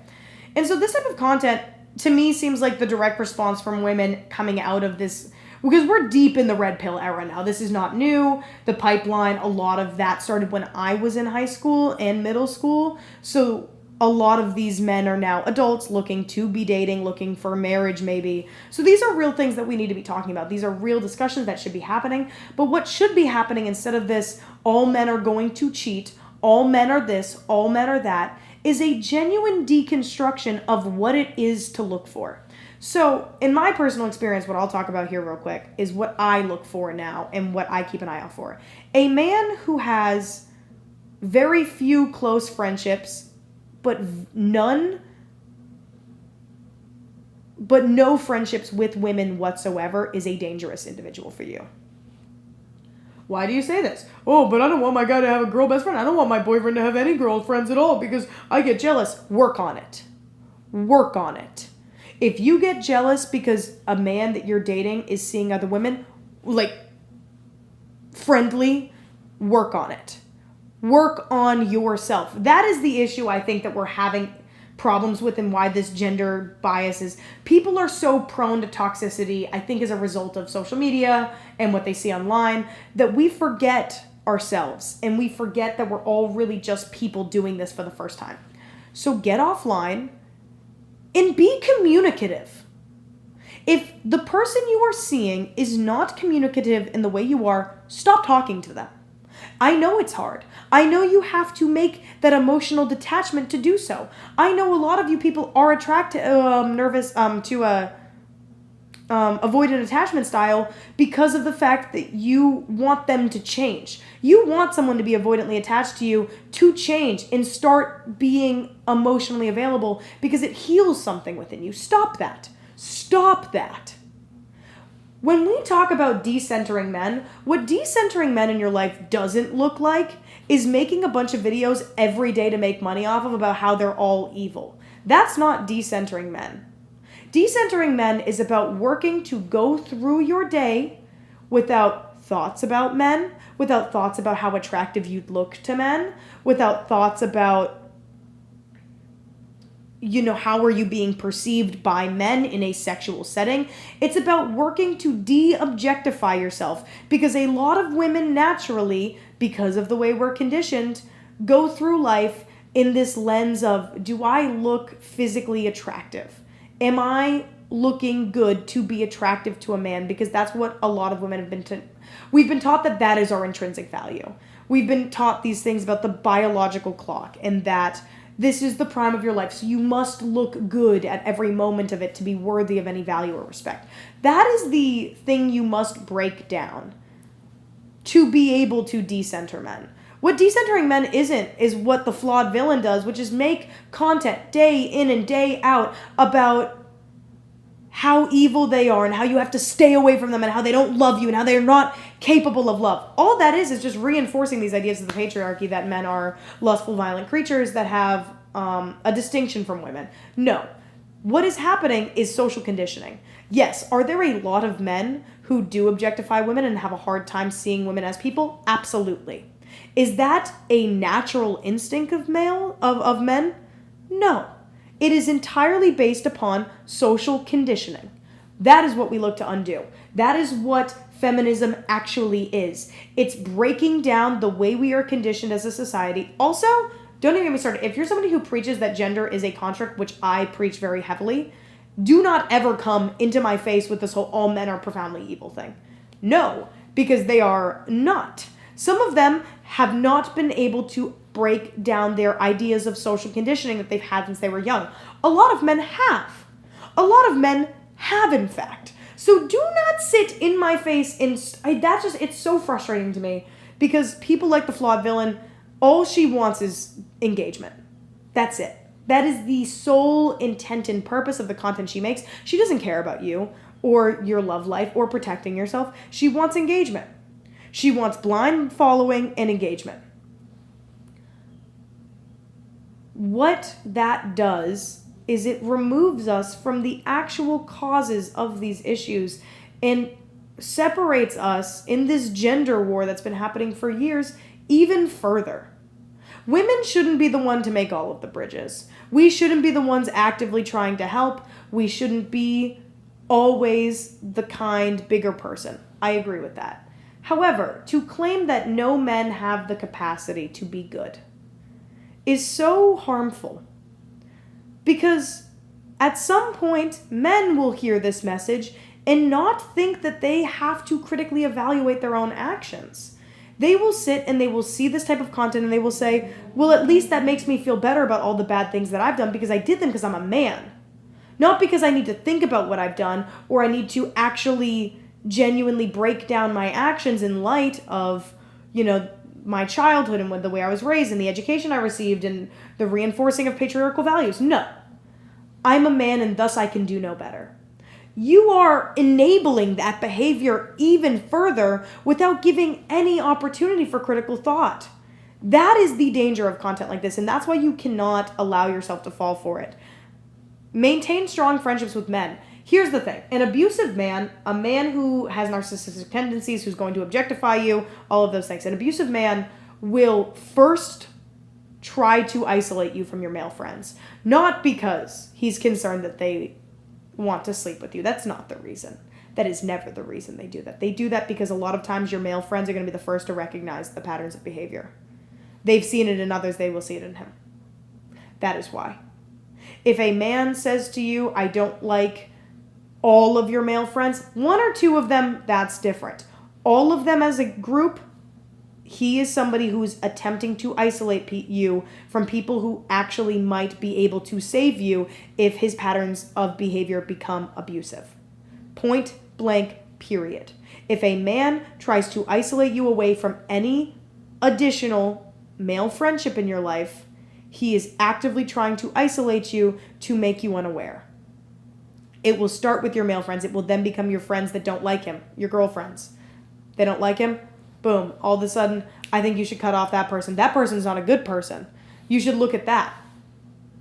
And so this type of content, to me, seems like the direct response from women coming out of this, because we're deep in the red pill era now. This is not new. The pipeline, a lot of that started when I was in high school and middle school. So a lot of these men are now adults looking to be dating, looking for marriage maybe. So these are real things that we need to be talking about. These are real discussions that should be happening. But what should be happening, instead of this, all men are going to cheat, all men are this, all men are that, is a genuine deconstruction of what it is to look for. So in my personal experience, what I'll talk about here real quick is what I look for now and what I keep an eye out for. A man who has very few close friendships, but none but no friendships with women whatsoever is a dangerous individual for you. Why do you say this? Oh, but I don't want my guy to have a girl best friend. I don't want my boyfriend to have any girlfriends at all because I get jealous. Work on it. Work on it. If you get jealous because a man that you're dating is seeing other women, like, friendly, work on it. Work on yourself. That is the issue I think that we're having problems with and why this gender bias is. People are so prone to toxicity, I think, as a result of social media and what they see online, that we forget ourselves and we forget that we're all really just people doing this for the first time. So get offline and be communicative. If the person you are seeing is not communicative in the way you are, stop talking to them. I know it's hard. I know you have to make that emotional detachment to do so. I know a lot of you people are nervous to avoid an attachment style because of the fact that you want them to change. You want someone to be avoidantly attached to you to change and start being emotionally available because it heals something within you. Stop that. Stop that. When we talk about decentering men, what decentering men in your life doesn't look like is making a bunch of videos every day to make money off of about how they're all evil. That's not decentering men. Decentering men is about working to go through your day without thoughts about men, without thoughts about how attractive you'd look to men, without thoughts about, how are you being perceived by men in a sexual setting? It's about working to de-objectify yourself because a lot of women naturally, because of the way we're conditioned, go through life in this lens of, do I look physically attractive? Am I looking good to be attractive to a man? Because that's what a lot of women have been we've been taught that is our intrinsic value. We've been taught these things about the biological clock and that this is the prime of your life, so you must look good at every moment of it to be worthy of any value or respect. That is the thing you must break down to be able to decenter men. What decentering men isn't is what the flawed villain does, which is make content day in and day out about how evil they are and how you have to stay away from them and how they don't love you and how they're not capable of love. All that is just reinforcing these ideas of the patriarchy that men are lustful, violent creatures that have a distinction from women. No. What is happening is social conditioning. Yes, are there a lot of men who do objectify women and have a hard time seeing women as people? Absolutely. Is that a natural instinct of men? No. It is entirely based upon social conditioning. That is what we look to undo. That is what feminism actually is. It's breaking down the way we are conditioned as a society. Also, don't even get me started. If you're somebody who preaches that gender is a construct, which I preach very heavily, do not ever come into my face with this whole all men are profoundly evil thing. No, because they are not. Some of them have not been able to break down their ideas of social conditioning that they've had since they were young. A lot of men have. A lot of men have, in fact. So do not sit in my face and it's so frustrating to me because people like the flawed villain, all she wants is engagement. That's it. That is the sole intent and purpose of the content she makes. She doesn't care about you or your love life or protecting yourself. She wants engagement. She wants blind following and engagement. What that does is it removes us from the actual causes of these issues and separates us in this gender war that's been happening for years even further. Women shouldn't be the one to make all of the bridges. We shouldn't be the ones actively trying to help. We shouldn't be always the kind, bigger person. I agree with that. However, to claim that no men have the capacity to be good is so harmful because at some point men will hear this message and not think that they have to critically evaluate their own actions. They will sit and they will see this type of content and they will say, well, at least that makes me feel better about all the bad things that I've done because I did them because I'm a man. Not because I need to think about what I've done or I need to actually genuinely break down my actions in light of, my childhood and the way I was raised and the education I received and the reinforcing of patriarchal values. No. I'm a man and thus I can do no better. You are enabling that behavior even further without giving any opportunity for critical thought. That is the danger of content like this, and that's why you cannot allow yourself to fall for it. Maintain strong friendships with men. Here's the thing. An abusive man, a man who has narcissistic tendencies, who's going to objectify you, all of those things. An abusive man will first try to isolate you from your male friends. Not because he's concerned that they want to sleep with you. That's not the reason. That is never the reason they do that. They do that because a lot of times your male friends are going to be the first to recognize the patterns of behavior. They've seen it in others, they will see it in him. That is why. If a man says to you, I don't like all of your male friends, one or two of them, that's different. All of them as a group, he is somebody who's attempting to isolate you from people who actually might be able to save you if his patterns of behavior become abusive. Point blank, period. If a man tries to isolate you away from any additional male friendship in your life, he is actively trying to isolate you to make you unaware. It will start with your male friends. It will then become your friends that don't like him, your girlfriends. They don't like him. Boom. All of a sudden, I think you should cut off that person. That person's not a good person. You should look at that.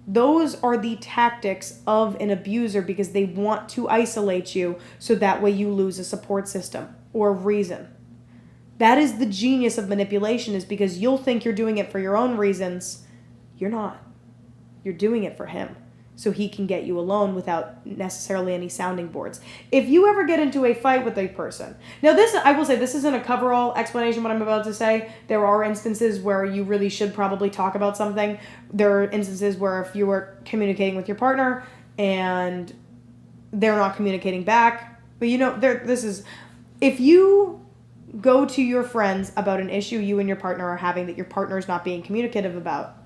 Those are the tactics of an abuser because they want to isolate you so that way you lose a support system or reason. That is the genius of manipulation, is because you'll think you're doing it for your own reasons. You're not. You're doing it for him so he can get you alone without necessarily any sounding boards. If you ever get into a fight with a person, now this, I will say, this isn't a cover-all explanation what I'm about to say. There are instances where you really should probably talk about something. There are instances where if you are communicating with your partner and they're not communicating back, but if you go to your friends about an issue you and your partner are having that your partner is not being communicative about,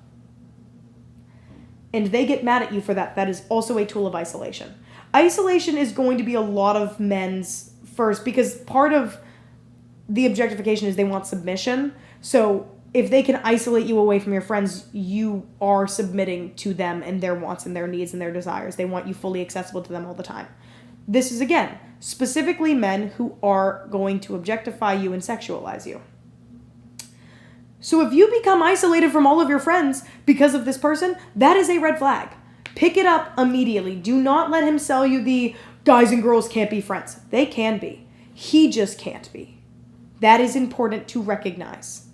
and they get mad at you for that, that is also a tool of isolation. Isolation is going to be a lot of men's first, because part of the objectification is they want submission. So if they can isolate you away from your friends, you are submitting to them and their wants and their needs and their desires. They want you fully accessible to them all the time. This is, again, specifically men who are going to objectify you and sexualize you. So if you become isolated from all of your friends because of this person, that is a red flag. Pick it up immediately. Do not let him sell you the guys and girls can't be friends. They can be. He just can't be. That is important to recognize.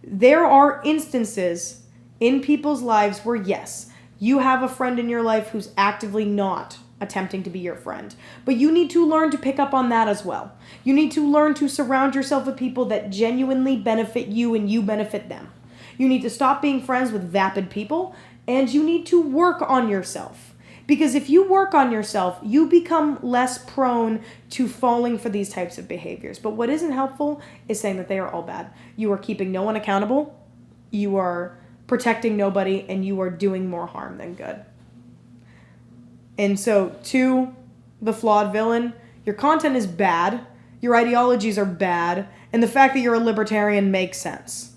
There are instances in people's lives where, yes, you have a friend in your life who's actively not attempting to be your friend. But you need to learn to pick up on that as well. You need to learn to surround yourself with people that genuinely benefit you and you benefit them. You need to stop being friends with vapid people, and you need to work on yourself. Because if you work on yourself, you become less prone to falling for these types of behaviors. But what isn't helpful is saying that they are all bad. You are keeping no one accountable, you are protecting nobody, and you are doing more harm than good. And so, to the flawed villain, your content is bad, your ideologies are bad, and the fact that you're a libertarian makes sense.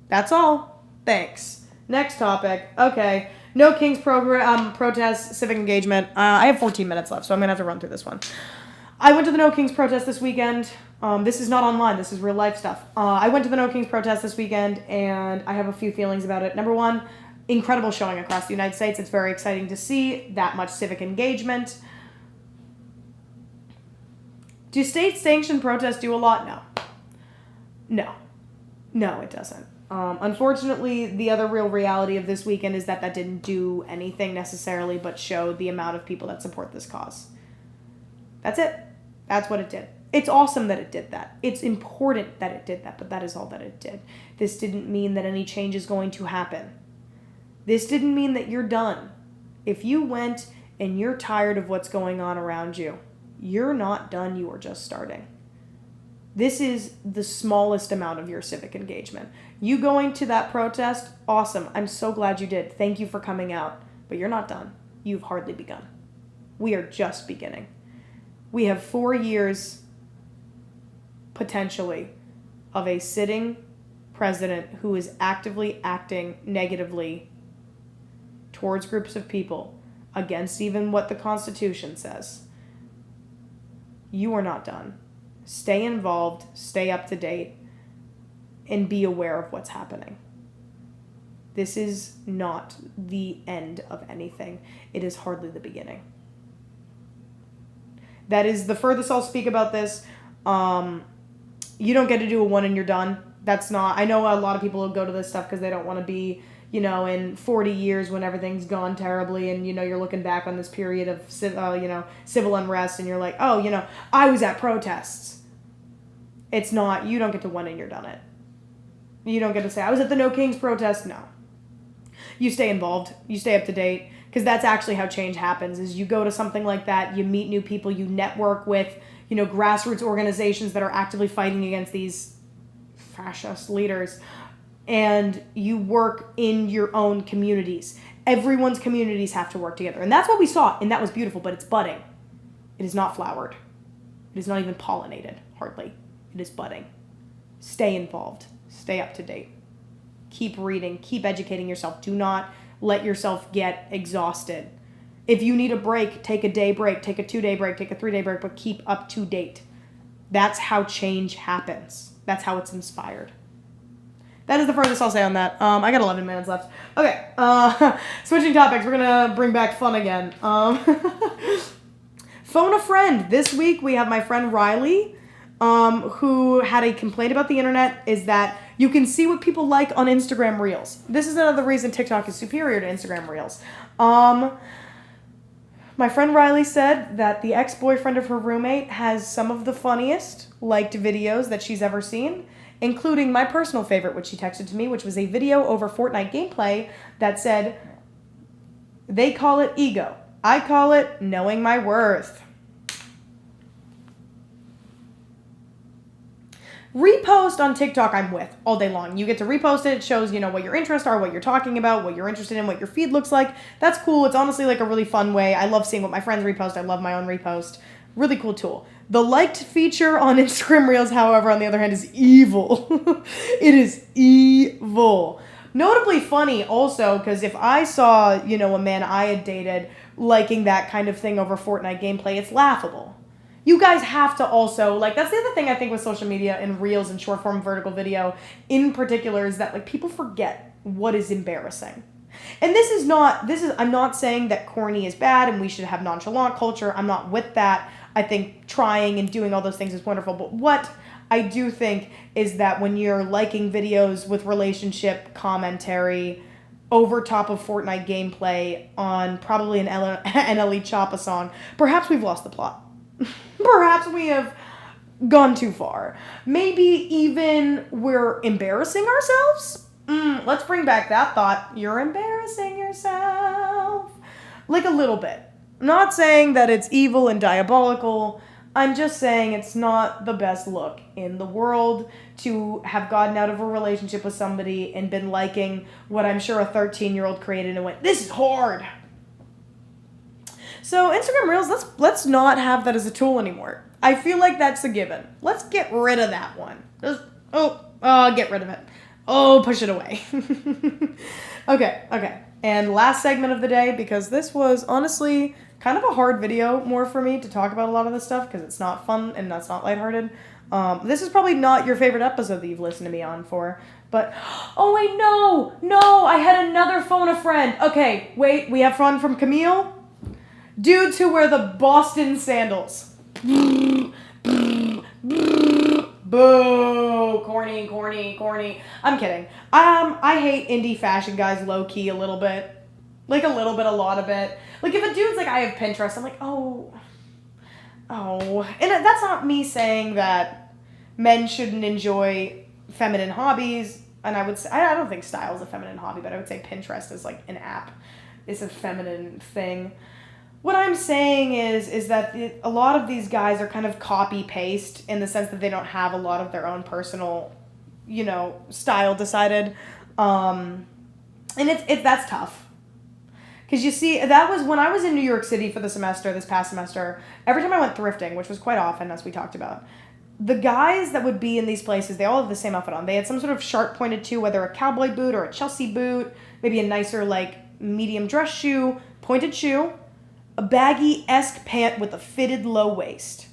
That's all. Thanks. Next topic. Okay. No Kings protest, civic engagement. I have 14 minutes left, so I'm going to have to run through this one. I went to the No Kings protest this weekend. This is not online. This is real life stuff. I went to the No Kings protest this weekend, and I have a few feelings about it. Number one, incredible showing across the United States. It's very exciting to see that much civic engagement. Do state-sanctioned protests do a lot? No, it doesn't. Unfortunately, the other real reality of this weekend is that didn't do anything necessarily but show the amount of people that support this cause. That's it. That's what it did. It's awesome that it did that. It's important that it did that, but that is all that it did. This didn't mean that any change is going to happen. This didn't mean that you're done. If you went and you're tired of what's going on around you, you're not done. You are just starting. This is the smallest amount of your civic engagement. You going to that protest, awesome. I'm so glad you did. Thank you for coming out. But you're not done. You've hardly begun. We are just beginning. We have 4 years, potentially, of a sitting president who is actively acting negatively towards groups of people against even what the Constitution says, you are not done. Stay involved, stay up to date, and be aware of what's happening. This is not the end of anything. It is hardly the beginning. That is the furthest I'll speak about this. You don't get to do a one and you're done. That's not, I know a lot of people will go to this stuff because they don't want to be, in 40 years when everything's gone terribly and, you're looking back on this period of, civil unrest and you're like, oh, I was at protests. It's not, you don't get to one and you're done it. You don't get to say, I was at the No Kings protest. No. You stay involved. You stay up to date. Because that's actually how change happens, is you go to something like that, you meet new people, you network with, grassroots organizations that are actively fighting against these fascist leaders, and you work in your own communities. Everyone's communities have to work together. And that's what we saw, and that was beautiful, but it's budding. It is not flowered. It is not even pollinated, hardly. It is budding. Stay involved. Stay up to date. Keep reading. Keep educating yourself. Do not let yourself get exhausted. If you need a break, take a day break, take a 2-day break, take a 3-day break, but keep up to date. That's how change happens. That's how it's inspired. That is the furthest I'll say on that. I got 11 minutes left. Okay, switching topics. We're going to bring back fun again. Phone a friend. This week we have my friend Riley, who had a complaint about the internet, is that you can see what people like on Instagram Reels. This is another reason TikTok is superior to Instagram Reels. My friend Riley said that the ex-boyfriend of her roommate has some of the funniest liked videos that she's ever seen, including my personal favorite, which she texted to me, which was a video over Fortnite gameplay that said, "They call it ego. I call it knowing my worth." Repost on TikTok I'm with all day long. You get to repost it. It shows, what your interests are, what you're talking about, what you're interested in, what your feed looks like. That's cool. It's honestly like a really fun way. I love seeing what my friends repost. I love my own repost. Really cool tool. The liked feature on Instagram Reels, however, on the other hand, is evil. It is evil. Notably funny also, because if I saw, a man I had dated liking that kind of thing over Fortnite gameplay, it's laughable. You guys have to also, that's the other thing I think with social media and Reels and short form vertical video in particular, is that, people forget what is embarrassing. And I'm not saying that corny is bad and we should have nonchalant culture. I'm not with that. I think trying and doing all those things is wonderful. But what I do think is that when you're liking videos with relationship commentary over top of Fortnite gameplay on probably an NLE Choppa song, perhaps we've lost the plot. Perhaps we have gone too far. Maybe even we're embarrassing ourselves. Let's bring back that thought. You're embarrassing yourself. A little bit. I'm not saying that it's evil and diabolical. I'm just saying it's not the best look in the world to have gotten out of a relationship with somebody and been liking what I'm sure a 13-year-old created and went, "This is hard." So Instagram Reels, let's not have that as a tool anymore. I feel like that's a given. Let's get rid of that one. Get rid of it. Push it away. Okay. And last segment of the day, because this was honestly kind of a hard video more for me to talk about a lot of this stuff because it's not fun and that's not lighthearted. This is probably not your favorite episode that you've listened to me on for, but, wait, no, I had another phone a friend. Okay, wait, we have fun from Camille. Dudes who wear the Boston sandals. Boo. Corny. I'm kidding. I hate indie fashion guys low-key a little bit. A little bit, a lot of it. If a dude's I have Pinterest, I'm like, oh. And that's not me saying that men shouldn't enjoy feminine hobbies. And I would say, I don't think style is a feminine hobby, but I would say Pinterest is an app. It's a feminine thing. What I'm saying is that a lot of these guys are kind of copy-paste in the sense that they don't have a lot of their own personal, style decided. And that's tough. Because you see, that was when I was in New York City for this past semester, every time I went thrifting, which was quite often, as we talked about, the guys that would be in these places, they all have the same outfit on. They had some sort of sharp pointed to, whether a cowboy boot or a Chelsea boot, maybe a nicer, medium dress shoe, pointed shoe, a baggy-esque pant with a fitted low waist.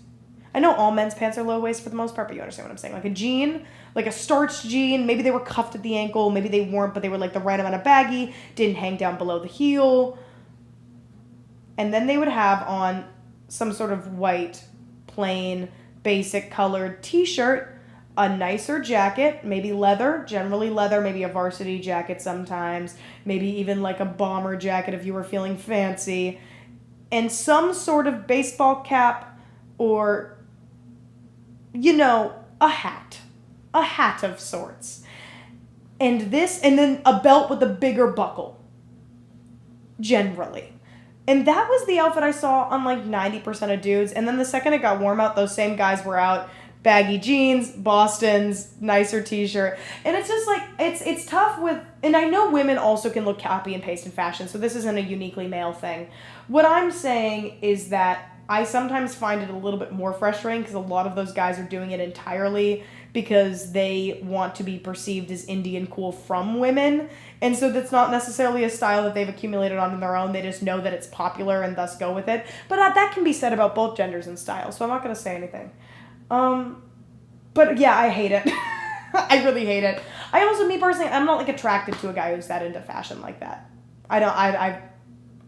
I know all men's pants are low waist for the most part, but you understand what I'm saying. Like a jean, like a starched jean. Maybe they were cuffed at the ankle. Maybe they weren't, but they were like the right amount of baggy. Didn't hang down below the heel. And then they would have on some sort of white, plain, basic colored t-shirt, a nicer jacket, maybe leather, generally leather, maybe a varsity jacket sometimes, maybe even like a bomber jacket if you were feeling fancy, and some sort of baseball cap or, a hat of sorts. And then a belt with a bigger buckle, generally. And that was the outfit I saw on like 90% of dudes. And then the second it got warm out, those same guys were out. Baggy jeans, Bostons, nicer t-shirt. And it's just like, it's tough with, and I know women also can look copy and paste in fashion, so this isn't a uniquely male thing. What I'm saying is that I sometimes find it a little bit more frustrating because a lot of those guys are doing it entirely because they want to be perceived as indie and cool from women. And so that's not necessarily a style that they've accumulated on their own. They just know that it's popular and thus go with it. But that can be said about both genders and styles, so I'm not going to say anything. But yeah, I hate it. I really hate it. I also, me personally, I'm not like attracted to a guy who's that into fashion like that.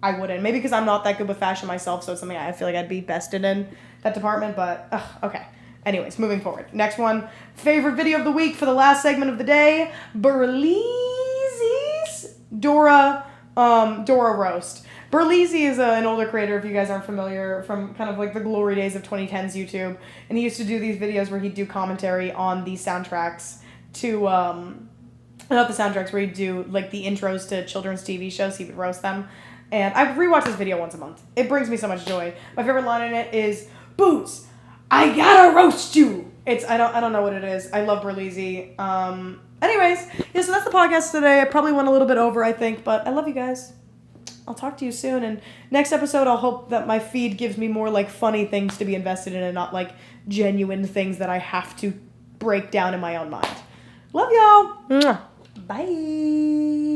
I wouldn't. Maybe because I'm not that good with fashion myself, so it's something I feel like I'd be bested in that department, but okay. Anyways, moving forward. Next one, favorite video of the week for the last segment of the day, Burleezy's Dora roast. Burleezy is an older creator, if you guys aren't familiar, from kind of like the glory days of 2010's YouTube. And he used to do these videos where he'd do commentary on the soundtracks to, not the soundtracks, where he'd do like the intros to children's TV shows. He would roast them. And I rewatch this video once a month. It brings me so much joy. My favorite line in it is, "Boots, I gotta roast you." I don't know what it is. I love Burleezy. Anyways, yeah, so that's the podcast today. I probably went a little bit over, I think, but I love you guys. I'll talk to you soon, and next episode I'll hope that my feed gives me more like funny things to be invested in and not like genuine things that I have to break down in my own mind. Love y'all. Bye.